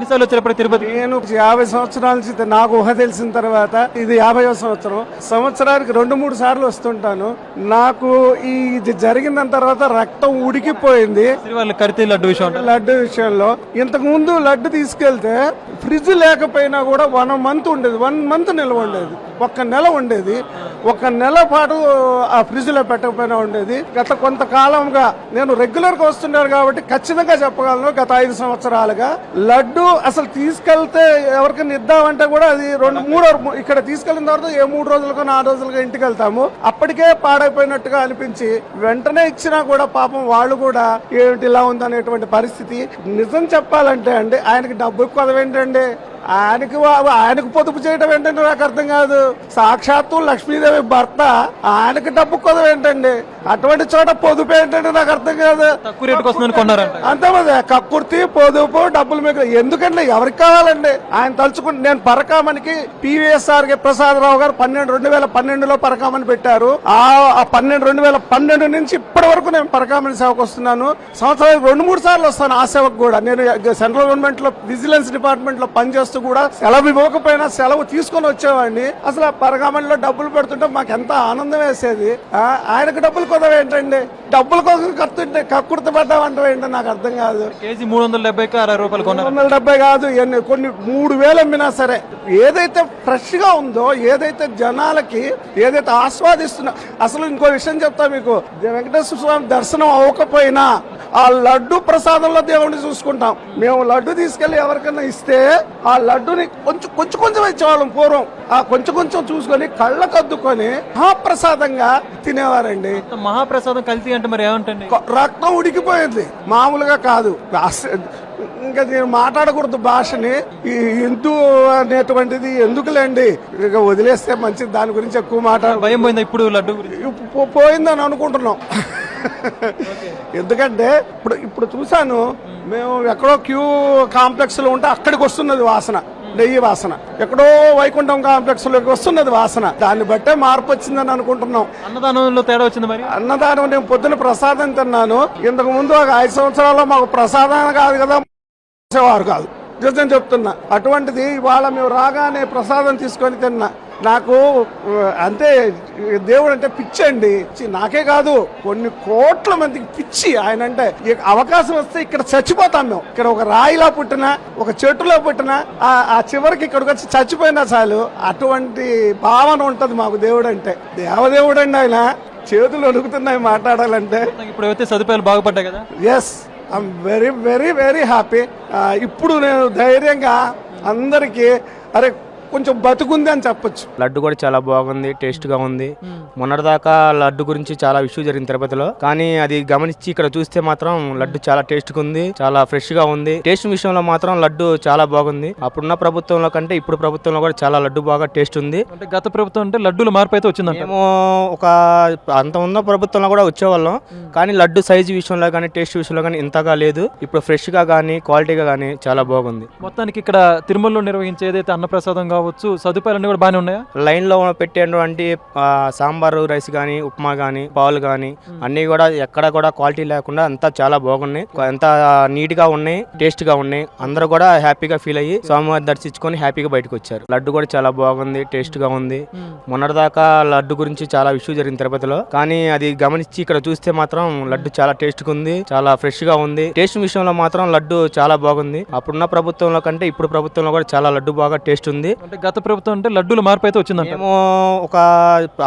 ఎన్నిసార్లు వచ్చారు తిరుపతి? నేను 50 సంవత్సరాల నుంచి నాకు ఊహ తెలిసిన తర్వాత ఇది 50వ సంవత్సరం. సంవత్సరానికి 2-3 సార్లు వస్తుంటాను. నాకు ఇది జరిగిన తర్వాత రక్తం ఉడికిపోయింది లడ్డు విషయంలో. ఇంతకు ముందు లడ్డు తీసుకెళ్తే ఫ్రిడ్జ్ లేకపోయినా కూడా 1 మంత్ ఉండేది, 1 మంత్ నిల్వ ఉండేది, 1 నెల ఉండేది. 1 నెల పాటు ఆ ఫ్రిడ్జ్ లో పెట్టకపోయినా ఉండేది. గత కొంతకాలంగా నేను రెగ్యులర్ గా వస్తున్నాను కాబట్టి ఖచ్చితంగా చెప్పగలను, గత 5 సంవత్సరాలుగా లడ్డు అసలు తీసుకెళ్తే ఎవరికైనా ఇద్దామంటే కూడా అది 2-3 ఇక్కడ తీసుకెళ్లిన తర్వాత 3 రోజులకో 4 రోజులకో ఇంటికి వెళ్తాము. అప్పటికే పాడైపోయినట్టుగా అనిపించి వెంటనే ఇచ్చినా కూడా పాపం వాళ్ళు కూడా ఏమిటి ఇలా ఉందనేటువంటి పరిస్థితి. నిజం చెప్పాలంటే అండి, ఆయనకి డబ్బు కొదవేంటండి, ఆయనకు పొదుపు చేయడం ఏంటంటే నాకు అర్థం కాదు. సాక్షాత్తు లక్ష్మీదేవి భర్త, ఆయనకి డబ్బు కొదవ ఏంటండి? అటువంటి చోట పొదుపు ఏంటంటే నాకు అర్థం కాదు. అంతే కదా, కక్కుర్తి, పొదుపు, డబ్బులు మీకు ఎందుకండి? ఎవరికి కావాలండి? ఆయన తలుచుకుంటే నేను పరకామనికి PVSR ప్రసాదరావు గారు 2012లో పరకామని పెట్టారు. ఆ 2012 నుంచి ఇప్పటి వరకు నేను పరకామని సేవకు వస్తున్నాను. సంవత్సరానికి 2-3 సార్లు వస్తాను ఆ సేవకు కూడా. నేను సెంట్రల్ గవర్నమెంట్ లో విజిలెన్స్ డిపార్ట్మెంట్ లో పనిచేస్తాను కూడా సెలవు ఇవ్వకపోయినా సెలవు తీసుకొని వచ్చేవాడిని. అసలు పరగామణిలో డబ్బులు పెడుతుంటే మాకు ఎంత ఆనందం వేసేది. ఆయనకు డబ్బులు కొదవ ఏంటండి? డబ్బుల కోసం కడుతుంటే కక్కుర్తి పడ్డామంటే ఏంటో నాకు అర్థం కాదు. కేజీ 370 రూపాయలు 370 కాదు, కొన్ని 3000 అమ్మినా సరే ఏదైతే ఫ్రెష్ గా ఉందో, ఏదైతే జనాలకి ఏదైతే ఆస్వాదిస్తున్నా. అసలు ఇంకో విషయం చెప్తా మీకు, వెంకటేశ్వర స్వామి దర్శనం అవ్వకపోయినా ఆ లడ్డు ప్రసాదంలో దేవుడిని చూసుకుంటాం. మేము లడ్డు తీసుకెళ్లి ఎవరికైనా ఇస్తే ఆ లడ్డుని కొంచెం ఇచ్చేవాళ్ళం పూర్వం. ఆ కొంచెం చూసుకొని కళ్ళకద్దుకొని మహాప్రసాదంగా తినేవారండి. మహాప్రసాదం కల్తీ అంటే మరి ఏమంటండి? రక్తం ఉడికిపోయింది, మామూలుగా కాదు. ఇంకా నేను మాట్లాడకూడదు భాషని. ఈ హిందూ అనేటువంటిది ఎందుకులేండి, ఇక వదిలేస్తే మంచిది. దాని గురించి ఎక్కువ భయం పోయిందా ఇప్పుడు లడ్డు పోయిందని అనుకుంటున్నాం. ఎందుకంటే ఇప్పుడు చూసాను, మేము ఎక్కడో క్యూ కాంప్లెక్స్ లో ఉంటే అక్కడికి వస్తున్నది వాసన, నెయ్యి వాసన. ఎక్కడో వైకుంఠం కాంప్లెక్స్ లోకి వస్తున్నది వాసన. దాన్ని బట్టే మార్పు వచ్చిందని అనుకుంటున్నాం. అన్నదానంలో తేడా వచ్చింది మరి? అన్నదానం నేను పొద్దున ప్రసాదం తిన్నాను. ఇంతకు ముందు ఒక 5 సంవత్సరాల్లో మాకు ప్రసాదం కాదు కదా, వారు కాదు, నిజం చెప్తున్నా. అటువంటిది ఇవాళ మేము రాగానే ప్రసాదం తీసుకొని తిన్నా. నాకు అంతే, దేవుడు అంటే పిచ్చి అండి. నాకే కాదు, కొన్ని కోట్ల మందికి పిచ్చి ఆయన అంటే. అవకాశం వస్తే ఇక్కడ చచ్చిపోతాం మేము. ఇక్కడ ఒక రాయిలా పుట్టినా, ఒక చెట్టులో పుట్టినా, ఆ చివరికి ఇక్కడికి వచ్చి చచ్చిపోయినా చాలు. అటువంటి భావన ఉంటది మాకు దేవుడు అంటే. దేవదేవుడు అండి ఆయన. చేతులు అడుగుతున్నాయి మాట్లాడాలంటే. ఇప్పుడు సదుపాయాలు బాగుపడ్డాయి కదా. Yes, I'm very very very happy. ఇప్పుడు నేను ధైర్యంగా అందరికీ అరే కొంచెం బతుకుంది అని చెప్పొచ్చు. లడ్డు కూడా చాలా బాగుంది, టేస్ట్ గా ఉంది. మొన్నటిదాకా లడ్డు గురించి చాలా ఇష్యూ జరిగింది తిరుపతిలో, కానీ అది గమనించి ఇక్కడ చూస్తే మాత్రం లడ్డు చాలా టేస్ట్ గా ఉంది, చాలా ఫ్రెష్ గా ఉంది. టేస్ట్ విషయంలో మాత్రం లడ్డు చాలా బాగుంది. అప్పుడున్న ప్రభుత్వంలో కంటే ఇప్పుడు ప్రభుత్వంలో కూడా చాలా లడ్డు బాగా టేస్ట్ ఉంది. అంటే గత ప్రభుత్వం అంటే లడ్డూల మార్పు అయితే వచ్చింది. మేము ఒక అంత ఉన్న ప్రభుత్వంలో కూడా వచ్చేవాళ్ళం, కానీ లడ్డు సైజు విషయంలో కానీ టేస్ట్ విషయంలో కానీ ఇంతగా లేదు. ఇప్పుడు ఫ్రెష్ గా కానీ క్వాలిటీగా కానీ చాలా బాగుంది. మొత్తానికి ఇక్కడ తిరుమలలో నిర్వహించే ఏదైతే అన్నప్రసాదం సదుపాయాలన్నీ కూడా బాగానే ఉన్నాయా? లైన్ లో పెట్టేటువంటి సాంబారు రైస్ గానీ, ఉప్మా గానీ, పాలు గానీ అన్ని కూడా ఎక్కడ కూడా క్వాలిటీ లేకుండా అంతా చాలా బాగున్నాయి. ఎంత నీట్ గా ఉన్నాయి, టేస్ట్ గా ఉన్నాయి. అందరూ కూడా హ్యాపీగా ఫీల్ అయ్యి స్వామివారి దర్శించుకొని హ్యాపీగా బయటకు వచ్చారు. లడ్డు కూడా చాలా బాగుంది, టేస్ట్ గా ఉంది. మొన్నటిదాకా లడ్డు గురించి చాలా ఇష్యూ జరిగింది తిరుపతిలో, కానీ అది గమనించి ఇక్కడ చూస్తే మాత్రం లడ్డు చాలా టేస్ట్ గా ఉంది, చాలా ఫ్రెష్ గా ఉంది. టేస్ట్ విషయంలో మాత్రం లడ్డు చాలా బాగుంది. అప్పుడున్న ప్రభుత్వంలో కంటే ఇప్పుడు ప్రభుత్వంలో కూడా చాలా లడ్డు బాగా టేస్ట్ ఉంది. గత ప్రభుత్వం అంటే లడ్డూల మార్పు అయితే వచ్చింది. మేము ఒక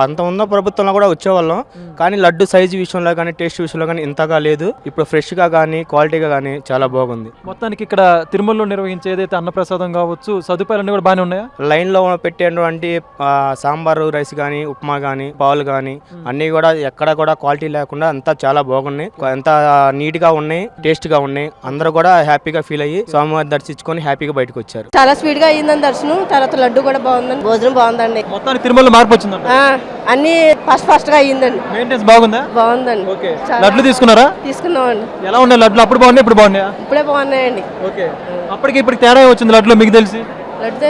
అంత ఉన్న ప్రభుత్వంలో కూడా వచ్చేవాళ్ళం, కానీ లడ్డు సైజు విషయంలో కానీ టేస్ట్ విషయంలో కానీ ఇంతగా లేదు. ఇప్పుడు ఫ్రెష్ గా కానీ క్వాలిటీగా కానీ చాలా బాగుంది. మొత్తానికి ఇక్కడ తిరుమలలో నిర్వహించే ఏదైతే అన్నప్రసాదం సదుపాయాలన్నీ కూడా బాగానే ఉన్నాయా? లైన్ లో పెట్టేటువంటి సాంబారు రైస్ గానీ, ఉప్మా గానీ, పాలు గానీ అన్ని కూడా ఎక్కడ కూడా క్వాలిటీ లేకుండా అంతా చాలా బాగున్నాయి. ఎంత నీట్ గా ఉన్నాయి, టేస్ట్ గా ఉన్నాయి. అందరూ కూడా హ్యాపీగా ఫీల్ అయ్యి స్వామివారి దర్శించుకొని హ్యాపీగా బయటకు వచ్చారు. చాలా స్పీడ్ గా అయ్యిందని దర్శనం. తర్వాత లడ్డు కూడా బాగుందండి, భోజనం బాగుందండి. మొత్తానికి తిరుమల మార్పు వచ్చిందండి. అన్ని ఫస్ట్ గా అయ్యిందండి. మెయింటెనెన్స్ బాగుందా? బాగుందండి. లడ్లు తీసుకున్నారా? తీసుకున్నామండి. ఎలా ఉన్నాయి లడ్లు? అప్పుడు బాగున్నాయి, ఇప్పుడు బాగున్నాయా? ఇప్పుడే బాగున్నాయండి. అప్పటికి ఇప్పుడు తేడా వచ్చింది లడ్లు మీకు తెలిసి? లడ్డు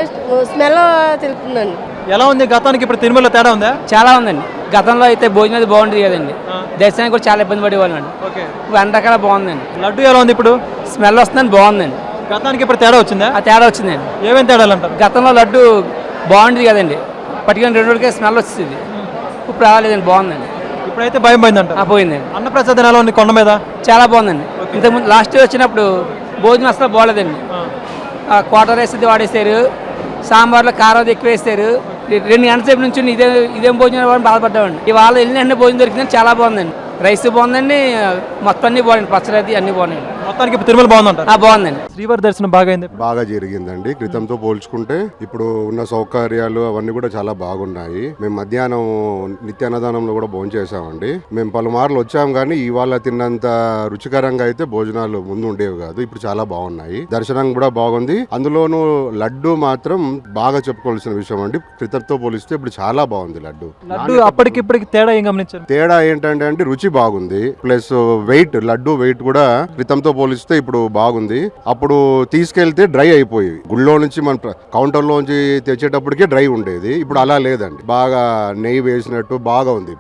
స్మెల్ తెలుస్తుందండి. ఎలా ఉంది గతానికి ఇప్పుడు తిరుమల తేడా ఉందా? చాలా ఉందండి. గతంలో అయితే భోజనం అయితే బాగుంటుంది కదండి, దర్శనానికి కూడా చాలా ఇబ్బంది పడేవాళ్ళండి. ఇప్పుడు అన్ని రకాల బాగుందండి. లడ్డు ఎలా ఉంది ఇప్పుడు? స్మెల్ వస్తుందండి, బాగుందండి. గతానికి ఇప్పుడు తేడా వచ్చిందా? ఆ తేడా వచ్చిందండి. ఏమేమి తేడాలు అంటారు? గతంలో లడ్డు బాగుండేది కదండి, పట్టుకొని 2 రోజులకే స్మెల్ వచ్చింది. ఇప్పుడు రాలేదండి, బాగుందండి. ఇప్పుడైతే భయం పోయిందంట. పోయిందండి. అన్నప్రసాదం ఎలా ఉంది కొండ మీద? చాలా బాగుందండి. ఇంతకుముందు లాస్ట్ ఇయర్ వచ్చినప్పుడు భోజనం అసలు బాగోలేదండి. క్వార్టర్ రైస్ అది వాడేస్తారు, సాంబార్లో కారం అది ఎక్కువ వేస్తారు. 2 గంటల సేపు నుంచి ఇదేం భోజనం వాడిని బాధపడ్డామండి. ఇవాళ వెళ్ళిన వెంటనే భోజనం దొరికిందని చాలా బాగుందండి. రైస్ బాగుందండి, మొత్తం అన్ని బాగుంది, పచ్చడి అన్ని బాగున్నాయండి. మొత్తానికి ఇప్పుడు తిరుమల బాగుందంట. బాగుందండి. శ్రీవారి దర్శనం బాగా అయింది. బాగా జరిగిందండి. క్రితంతో పోల్చుకుంటే ఇప్పుడు ఉన్న సౌకర్యాలు అవన్నీ కూడా చాలా బాగున్నాయి. మేము మధ్యాహ్నం నిత్య అన్నదానంలో కూడా భోజనం చేసామండి. మేము పలుమార్లు వచ్చాం కానీ ఇవాళ తిన్నంత రుచికరంగా అయితే భోజనాలు ముందు ఉండేవి కాదు. ఇప్పుడు చాలా బాగున్నాయి. దర్శనం కూడా బాగుంది. అందులోనూ లడ్డు మాత్రం బాగా చెప్పుకోవాల్సిన విషయం అండి. క్రితంతో పోలిస్తే ఇప్పుడు చాలా బాగుంది లడ్డు. లడ్డు అప్పటికిప్పటికి తేడా ఏం గమనించారు? తేడా ఏంటంటే అంటే రుచి బాగుంది, ప్లస్ వెయిట్, లడ్డు వెయిట్ కూడా క్రితంతో పోలిస్తే ఇప్పుడు బాగుంది. అప్పుడు తీసుకెళ్తే డ్రై అయిపోయేవి. గుళ్ళో నుంచి మన కౌంటర్ లోంచి తెచ్చేటప్పటికే డ్రై ఉండేది. ఇప్పుడు అలా లేదండి, బాగా నెయ్యి వేసినట్టు బాగా ఉంది.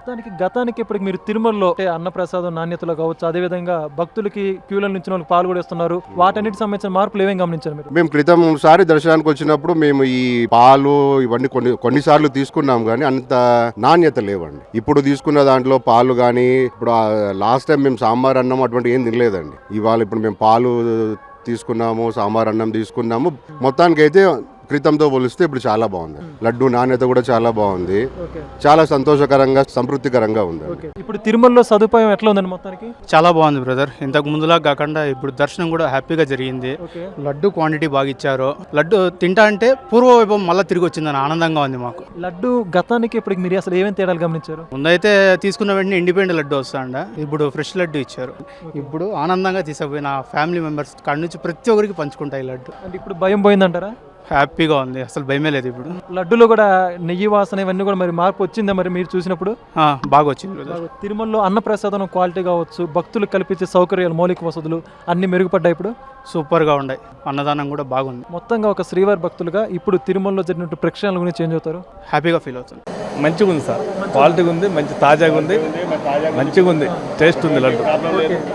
గతానికి ఇప్పటికి మీరు తిరుమలలో అన్నప్రసాదం నాణ్యతలో కావచ్చు, అదే విధంగా భక్తులకి క్యూల నుంచి వాళ్ళకి పాలు కూడా ఇస్తున్నారు. వాటన్నిటికి సంబంధించిన మార్పులు ఏమేమి గమనించారు మీరు? మేము క్రితం సారి దర్శనానికి వచ్చినప్పుడు మేము ఈ పాలు ఇవన్నీ కొన్నిసార్లు తీసుకున్నాం కానీ అంత నాణ్యత లేవండి. ఇప్పుడు తీసుకున్న దాంట్లో పాలు కానీ, ఇప్పుడు లాస్ట్ టైం మేము సాంబార్ అన్నం అటువంటి ఏం తినలేదండి. ఇవాళ ఇప్పుడు మేము పాలు తీసుకున్నాము, సాంబార్ అన్నం తీసుకున్నాము. మొత్తానికి అయితే క్రితంతో పోలిస్తే ఇప్పుడు చాలా బాగుంది. లడ్డు నాణ్యత కూడా చాలా బాగుంది. చాలా సంతోషకరంగా, సంతృప్తికరంగా ఉంది. ఇప్పుడు తిరుమలలో సదుపాయం ఎట్లా ఉందండి? మొత్తానికి చాలా బాగుంది బ్రదర్. ఇంతకు ముందులా కాకుండా ఇప్పుడు దర్శనం కూడా హ్యాపీగా జరిగింది. లడ్డు క్వాంటిటీ బాగా ఇచ్చారు. లడ్డు తింటా అంటే పూర్వవైభవం మళ్ళీ తిరిగి వచ్చిందని ఆనందంగా ఉంది మాకు. లడ్డు గతానికి ఇప్పటికి మీరు అసలు ఏమేమి తేడాలు గమనించారు? ముందైతే తీసుకున్న వెంటనే ఇండిపెండెంట్ లడ్డు వస్తాండ, ఇప్పుడు ఫ్రెష్ లడ్డు ఇచ్చారు. ఇప్పుడు ఆనందంగా తీసుకుపోయి నా ఫ్యామిలీ మెంబర్స్ కాడ నుంచి ప్రతి ఒక్కరికి పంచుకుంటాయి లడ్డు. అంటే ఇప్పుడు భయం పోయిందంటారా? హ్యాపీగా ఉంది, అసలు భయమే లేదు. ఇప్పుడు లడ్డులో కూడా నెయ్యి వాసన ఇవన్నీ కూడా మరి మార్పు వచ్చిందా మరి మీరు చూసినప్పుడు? బాగా వచ్చింది బ్రదర్. తిరుమలలో అన్నప్రసాదం క్వాలిటీ కావచ్చు, భక్తులకు కల్పించే సౌకర్యాలు, మౌలిక వసతులు అన్ని మెరుగుపడ్డాయి. ఇప్పుడు సూపర్గా ఉన్నాయి. అన్నదానం కూడా బాగుంది. మొత్తంగా ఒక శ్రీవారి భక్తులుగా ఇప్పుడు తిరుమలలో జరిగినట్టు ప్రక్షాళన గురించి చేంజ్ అవుతారు? హ్యాపీగా ఫీల్ అవుతుంది. మంచిగా ఉంది సార్, క్వాలిటీగా ఉంది, మంచి తాజాగా ఉంది, మంచిగా ఉంది, టేస్ట్ ఉంది లడ్డు.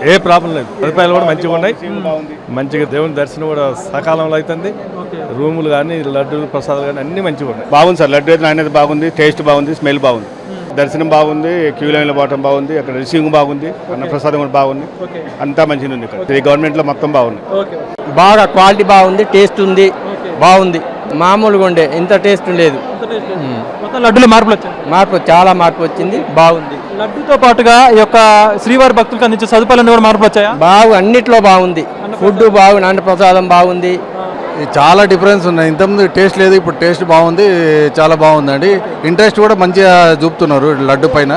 ఏ ప్రాబ్లం లేదు. సదుపాయాలు కూడా మంచిగా ఉన్నాయి. మంచిగా దేవుని దర్శనం కూడా సకాలంలో అవుతుంది. రూములు కానీ, లడ్డు ప్రసాదాలు కానీ అన్ని మంచిగా ఉన్నాయి. బాగుంది సార్. లడ్డు అయితే నాణ్యత బాగుంది, టేస్ట్ బాగుంది, స్మెల్ బాగుంది, దర్శనం బాగుంది, క్యూ లైన్లో పోవటం బాగుంది, అక్కడ రిసీవింగ్ బాగుంది, అన్న ప్రసాదం కూడా బాగుంది, అంతా మంచిగా ఉంది. ఇక్కడ ఈ గవర్నమెంట్లో మొత్తం బాగుంది. బాగా క్వాలిటీ బాగుంది, టేస్ట్ ఉంది, బాగుంది. మామూలుగా ఉండే ఇంత టేస్ట్ లేదు. లడ్డులో మార్పులు వచ్చాయి. చాలా మార్పు వచ్చింది, బాగుంది. లడ్డుతో పాటుగా ఈ యొక్క శ్రీవారి భక్తులకు అందించే సదుపాయాలన్నీ కూడా మార్పులు వచ్చాయా? అన్నిట్లో బాగుంది. ఫుడ్ బాగుంది, అన్న ప్రసాదం బాగుంది. చాలా డిఫరెన్స్ ఉన్నాయి. ఇంతకుముందు టేస్ట్ లేదు, ఇప్పుడు టేస్ట్ బాగుంది, చాలా బాగుందండి. ఇంట్రెస్ట్ కూడా మంచిగా చూపుతున్నారు లడ్డు పైన.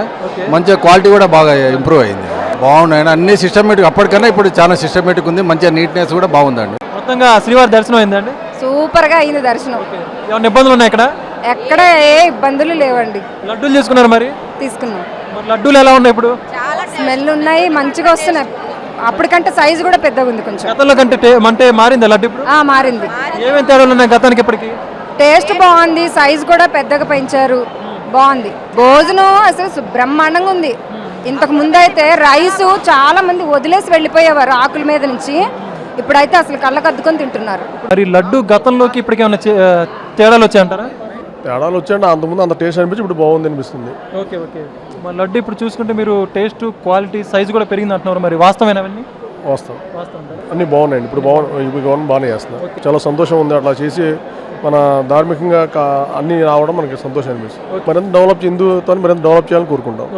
మంచిగా క్వాలిటీ కూడా బాగా ఇంప్రూవ్ అయింది. బాగున్నాయి అన్ని సిస్టమేటిక్. అప్పటికన్నా ఇప్పుడు చాలా సిస్టమేటిక్ ఉంది. మంచిగా నీట్నెస్ కూడా బాగుందండి. మొత్తంగా శ్రీవారి దర్శనం అయిందండి? సూపర్ గా అయింది దర్శనం. ఏమైనా ఇబ్బందులు ఉన్నాయి ఇక్కడ? ఎక్కడ ఏ ఇబ్బందులు లేవండి. లడ్డూలు తీసుకున్నారు మరి? తీసుకున్నాం. మరి లడ్డూలు ఎలా ఉన్నాయి ఇప్పుడు? స్మెల్ ఉన్నాయి, మంచిగా వస్తున్నాయి. అప్పటికంటే సైజు కూడా పెద్దగా ఉంది కొంచెం. గతంలో కంటే అంటే మారిందా లడ్డు ఇప్పుడు? మారింది. ఏమేమి తేడాలు ఉన్నాయి గతానికి ఇప్పటికి? టేస్ట్ బాగుంది, సైజు కూడా పెద్దగా పెంచారు, బాగుంది. భోజనం అసలు బ్రహ్మాండంగా ఉంది. ఇంతకు ముందు అయితే రైస్ చాలా మంది వదిలేసి వెళ్ళిపోయేవారు ఆకుల మీద నుంచి. ఇప్పుడైతే అసలు కళ్ళకద్దుకొని తింటున్నారు. మరి లడ్డు గతంలోకి ఇప్పటికి ఏమైనా తేడాలు వచ్చాయంటారా? తేడాలు వచ్చాయంటే అంతకుముందు అంత టేస్ట్ అనిపించి ఇప్పుడు బాగుంది అనిపిస్తుంది. ఓకే. మరి లడ్డు ఇప్పుడు చూసుకుంటే మీరు టేస్ట్, క్వాలిటీ, సైజు కూడా పెరిగింది అంటున్నారు. మరి వాస్తవమైన అవన్నీ? వాస్తవం, అన్నీ బాగున్నాయండి. ఇప్పుడు గవర్నమెంట్ బాగానే చేస్తున్నారు. చాలా సంతోషం ఉంది. అట్లా చేసి మన ధార్మికంగా అన్ని రావడం మనకి సంతోషం అనిపిస్తుంది. మరింత డెవలప్ చేయాలని కోరుకుంటాం.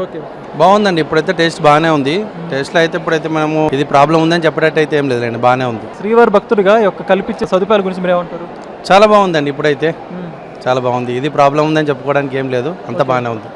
బాగుందండి. ఇప్పుడైతే టేస్ట్ బాగానే ఉంది. టేస్ట్లో అయితే ఇప్పుడైతే మనము ఇది ప్రాబ్లం ఉందని చెప్పేటట్టు అయితే ఏం లేదండి, బాగానే ఉంది. శ్రీవారి భక్తులుగా యొక్క కల్పించే సదుపాయాల గురించి మీరు ఏమంటారు? చాలా బాగుందండి. ఇప్పుడైతే చాలా బాగుంది. ఇది ప్రాబ్లం ఉందని చెప్పుకోవడానికి ఏం లేదు, అంతా బాగానే ఉంది.